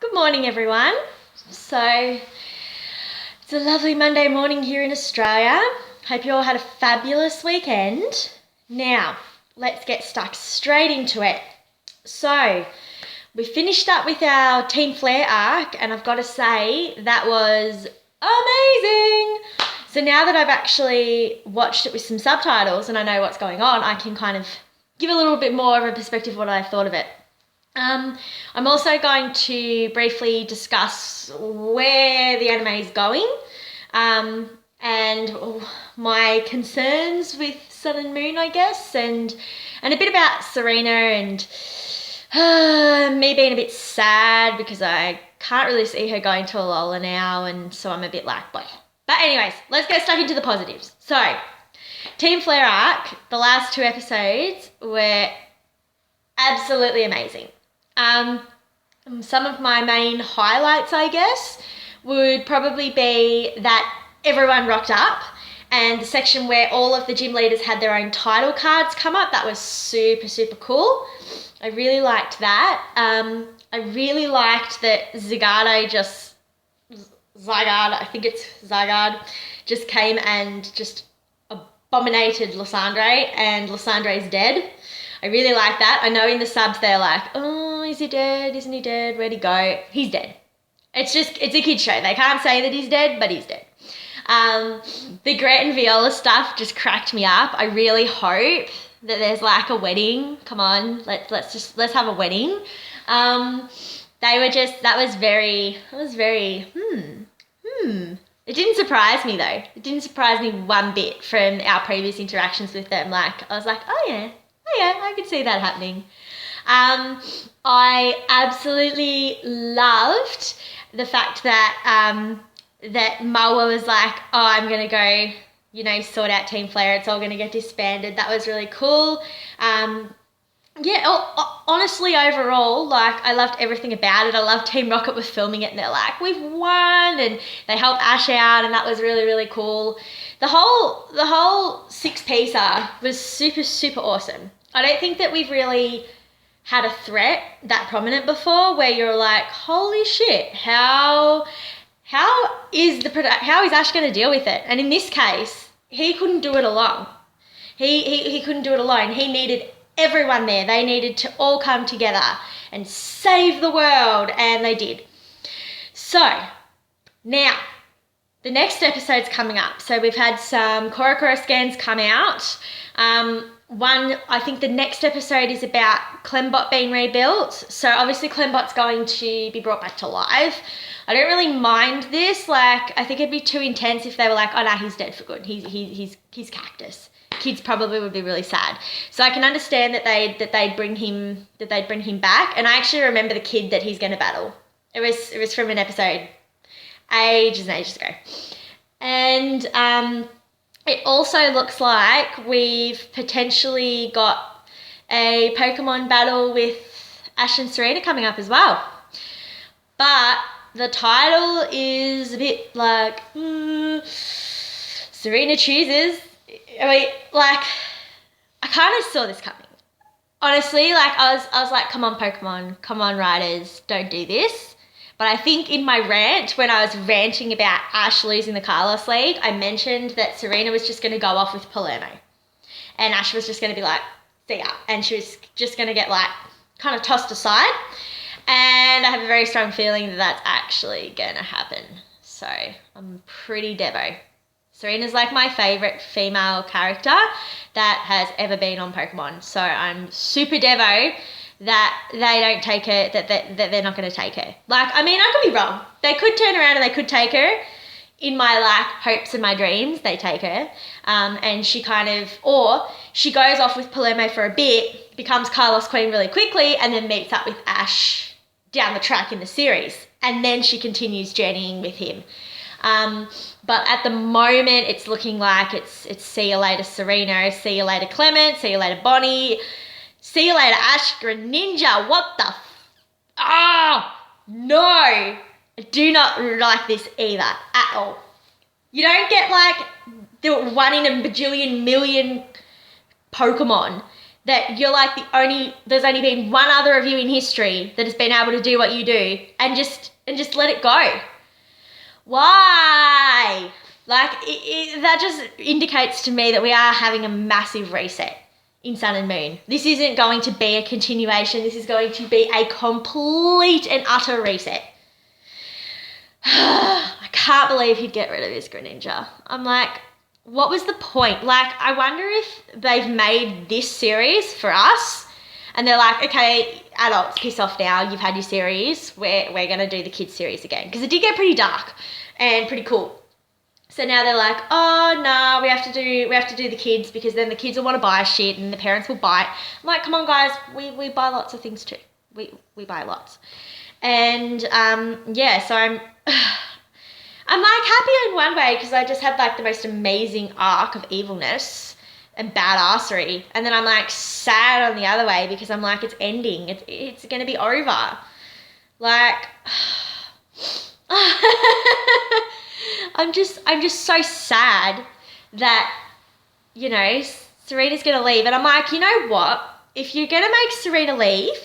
Good morning, everyone. So, it's a lovely Monday morning here in Australia. Hope you all had a fabulous weekend. Now, let's get stuck straight into it. So, we finished up with our Team Flare arc, and I've got to say, that was amazing. So now that I've actually watched it with some subtitles and I know what's going on, I can kind of give a little bit more of a perspective of what I thought of it. I'm also going to briefly discuss where the anime is going, and my concerns with Sun and Moon, I guess, and a bit about Serena and me being a bit sad because I can't really see her going to a Lola now, and so I'm a bit like, blah. But anyways, let's get stuck into the positives. So, Team Flare arc, the last 2 episodes were absolutely amazing. Some of my main highlights, I guess, would probably be that everyone rocked up, and the section where all of the gym leaders had their own title cards come up. That was super, super cool. I really liked that. I really liked that Zygarde, I think it's Zygarde, just came and just abominated Lysandre, and Lysandre's dead. I really like that. I know in the subs they're like, oh, is he dead? Isn't he dead? Where'd he go? He's dead. It's a kid's show. They can't say that he's dead, but he's dead. The Grant and Viola stuff just cracked me up. I really hope that there's like a wedding. Come on, let's have a wedding. That was very, It didn't surprise me though. It didn't surprise me one bit from our previous interactions with them. Like, I was like, oh yeah, I could see that happening. I absolutely loved the fact that that Mawa was like, oh, I'm going to go, sort out Team Flare. It's all going to get disbanded. That was really cool. Honestly, overall, like, I loved everything about it. I loved Team Rocket was filming it and they're like, we've won, and they helped Ash out, and that was really, really cool. The whole 6-piecer was super, super awesome. I don't think that we've really had a threat that prominent before where you're like, holy shit, how is Ash going to deal with it? And in this case, he couldn't do it alone. He couldn't do it alone. He needed everyone there. They needed to all come together and save the world, and they did. So, now, the next episode's coming up. So we've had some coro scans come out. I think the next episode is about Clembot being rebuilt. So obviously Clembot's going to be brought back to life. I don't really mind this. Like, I think it'd be too intense if they were like, oh no, he's dead for good. He's cactus. Kids probably would be really sad. So I can understand that they'd bring him back. And I actually remember the kid that he's going to battle. It was from an episode ages and ages ago. And it also looks like we've potentially got a Pokemon battle with Ash and Serena coming up as well. But the title is a bit like, Serena chooses. I mean, like, I kind of saw this coming. Honestly, like, I was like, come on, Pokemon, come on, writers, don't do this. But I think in my rant, when I was ranting about Ash losing the Carlos League, I mentioned that Serena was just going to go off with Palermo. And Ash was just going to be like, see ya. And she was just going to get, like, kind of tossed aside. And I have a very strong feeling that that's actually going to happen. So I'm pretty devo. Serena's like my favourite female character that has ever been on Pokemon. So I'm super devo that they don't take her, that they're not going to take her. Like, I mean, I could be wrong. They could turn around and they could take her. In my, like, hopes and my dreams, they take her. And she she goes off with Palermo for a bit, becomes Carlos Queen really quickly, and then meets up with Ash down the track in the series. And then she continues journeying with him. But at the moment, it's looking like it's see you later, Serena, see you later, Clement, see you later, Bonnie, see you later, Ash Greninja. What the no, I do not like this either at all. You don't get like the 1 in a bajillion million Pokemon that you're like there's only been one other of you in history that has been able to do what you do, and just let it go. Why? Like, that just indicates to me that we are having a massive reset in Sun and Moon. This isn't going to be a continuation. This is going to be a complete and utter reset. I can't believe he'd get rid of his Greninja. I'm like, what was the point? Like, I wonder if they've made this series for us and they're like, okay, adults, piss off now. You've had your series. We're going to do the kids series again. Because it did get pretty dark and pretty cool. So now they're like, oh no, we have to do the kids, because then the kids will want to buy shit and the parents will buy it. I'm like, come on guys, we buy lots of things too. We buy lots. And yeah, so I'm like happy in one way because I just had like the most amazing arc of evilness and badassery, and then I'm like sad on the other way because I'm like, it's ending. It's gonna be over. Like I'm just so sad that, you know, Serena's gonna leave, and I'm like, you know what? If you're gonna make Serena leave,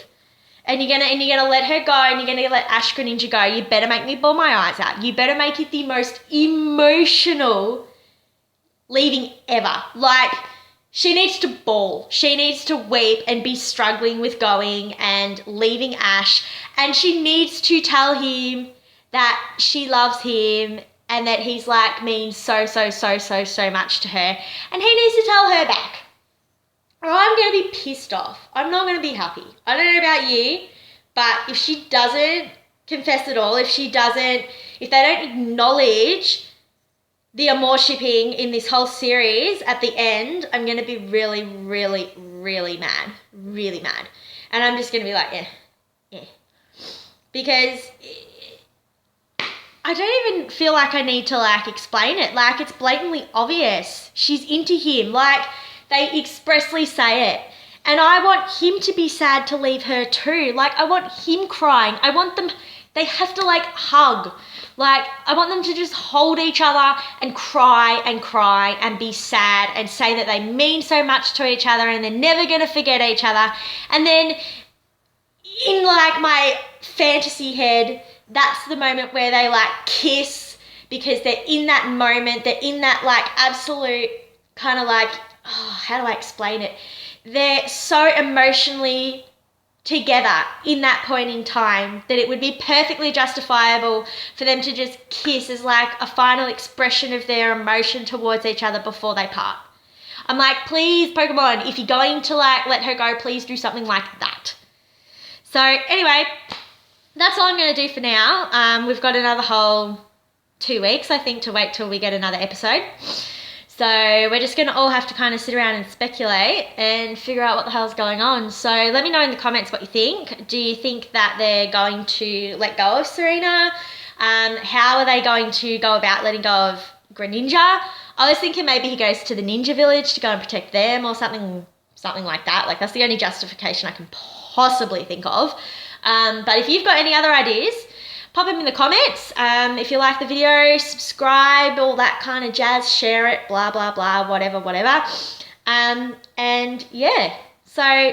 and you're gonna let her go, and you're gonna let Ash Greninja go, you better make me bawl my eyes out. You better make it the most emotional leaving ever. Like, she needs to bawl. She needs to weep and be struggling with going and leaving Ash, and she needs to tell him that she loves him and that he's like means so much to her, and he needs to tell her back, or I'm going to be pissed off. I'm not going to be happy. I don't know about you, but if she doesn't confess at all, if they don't acknowledge the amourshipping in this whole series at the end, I'm going to be really mad. Really mad. And I'm just going to be like, yeah. Because I don't even feel like I need to like explain it. Like, it's blatantly obvious. She's into him. Like, they expressly say it. And I want him to be sad to leave her too. Like, I want him crying. I want them, they have to like hug. Like, I want them to just hold each other and cry and be sad and say that they mean so much to each other and they're never going to forget each other. And then in like my fantasy head, that's the moment where they like kiss, because they're in that moment. They're in that like absolute kind of like, oh, how do I explain it? They're so emotionally together in that point in time that it would be perfectly justifiable for them to just kiss as like a final expression of their emotion towards each other before they part. I'm like, please, Pokemon, if you're going to like let her go, please do something like that. So anyway, that's all I'm going to do for now. We've got another whole 2 weeks, I think, to wait till we get another episode. So we're just going to all have to kind of sit around and speculate and figure out what the hell's going on. So let me know in the comments what you think. Do you think that they're going to let go of Serena? How are they going to go about letting go of Greninja? I was thinking maybe he goes to the Ninja Village to go and protect them or something like that. Like, that's the only justification I can possibly think of. But if you've got any other ideas, pop them in the comments. If you like the video, subscribe, all that kind of jazz, share it, blah, blah, blah, whatever. And yeah, so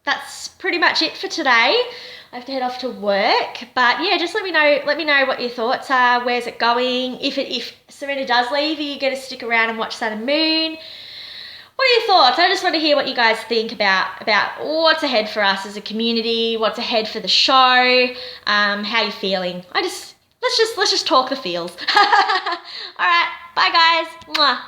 that's pretty much it for today. I have to head off to work, but yeah, just let me know what your thoughts are. Where's it going? If Serena does leave, are you going to stick around and watch Sun and Moon? What are your thoughts? I just want to hear what you guys think about what's ahead for us as a community, what's ahead for the show, how you're feeling. Let's just talk the feels. All right, bye guys. Mwah.